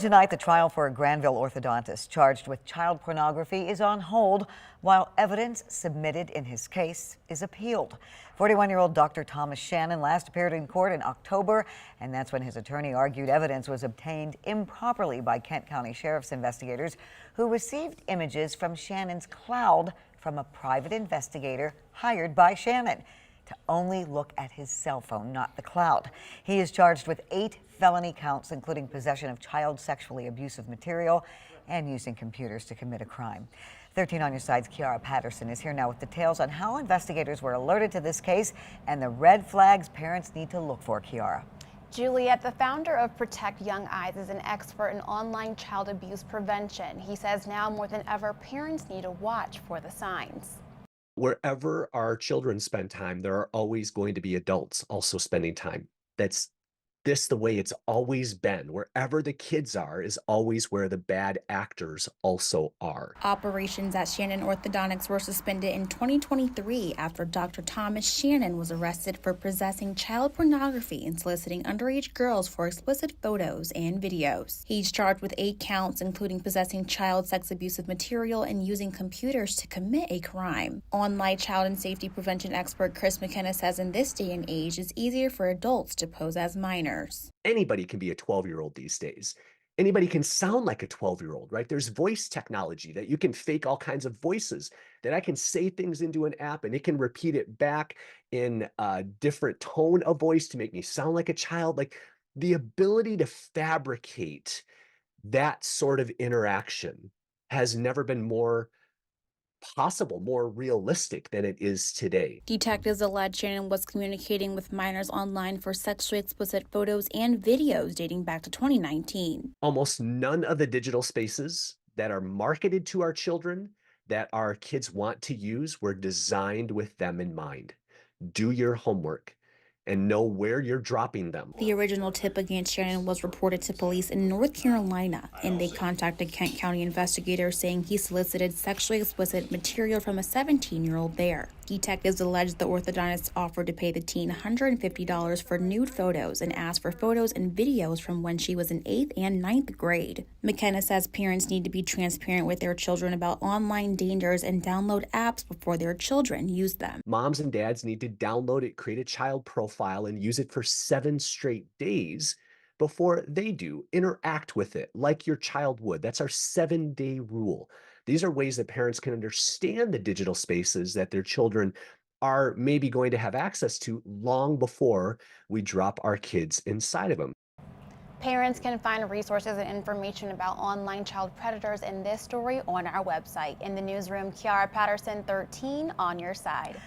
Tonight, the trial for a Grandville orthodontist charged with child pornography is on hold while evidence submitted in his case is appealed. 41-year-old Dr. Thomas Shannon last appeared in court in October, and that's when his attorney argued evidence was obtained improperly by Kent County Sheriff's investigators who received images from Shannon's cloud from a private investigator hired by Shannon to only look at his cell phone, not the cloud. He is charged with 8 felony counts, including possession of child sexually abusive material and using computers to commit a crime. 13 on your side's Kiara Patterson is here now with details on how investigators were alerted to this case and the red flags parents need to look for. Kiara. Juliet, the founder of Protect Young Eyes, is an expert in online child abuse prevention. He says now more than ever, parents need to watch for the signs. Wherever our children spend time, there are always going to be adults also spending time. That's the way it's always been. Wherever the kids are is always where the bad actors also are. Operations at Shannon Orthodontics were suspended in 2023 after Dr. Thomas Shannon was arrested for possessing child pornography and soliciting underage girls for explicit photos and videos. He's charged with 8 counts, including possessing child sex abusive material and using computers to commit a crime. Online child and safety prevention expert Chris McKenna says in this day and age, it's easier for adults to pose as minors. Anybody can be a 12-year-old these days. Anybody can sound like a 12-year-old, right? There's voice technology that you can fake all kinds of voices, that I can say things into an app and it can repeat it back in a different tone of voice to make me sound like a child. Like, the ability to fabricate that sort of interaction has never been more possible, more realistic than it is today. Detectives allege Shannon was communicating with minors online for sexually explicit photos and videos dating back to 2019. Almost none of the digital spaces that are marketed to our children that our kids want to use were designed with them in mind. Do your homework and know where you're dropping them. The original tip against Shannon was reported to police in North Carolina, and they contacted Kent County investigators saying he solicited sexually explicit material from a 17-year-old there. Detectives alleged the orthodontist offered to pay the teen $150 for nude photos and asked for photos and videos from when she was in 8th and 9th grade. McKenna says parents need to be transparent with their children about online dangers and download apps before their children use them. Moms and dads need to download it, create a child profile, and use it for 7 straight days before they do. Interact with it like your child would. That's our 7-day rule. These are ways that parents can understand the digital spaces that their children are maybe going to have access to long before we drop our kids inside of them. Parents can find resources and information about online child predators in this story on our website. In the newsroom, Kiara Patterson, 13 on your side.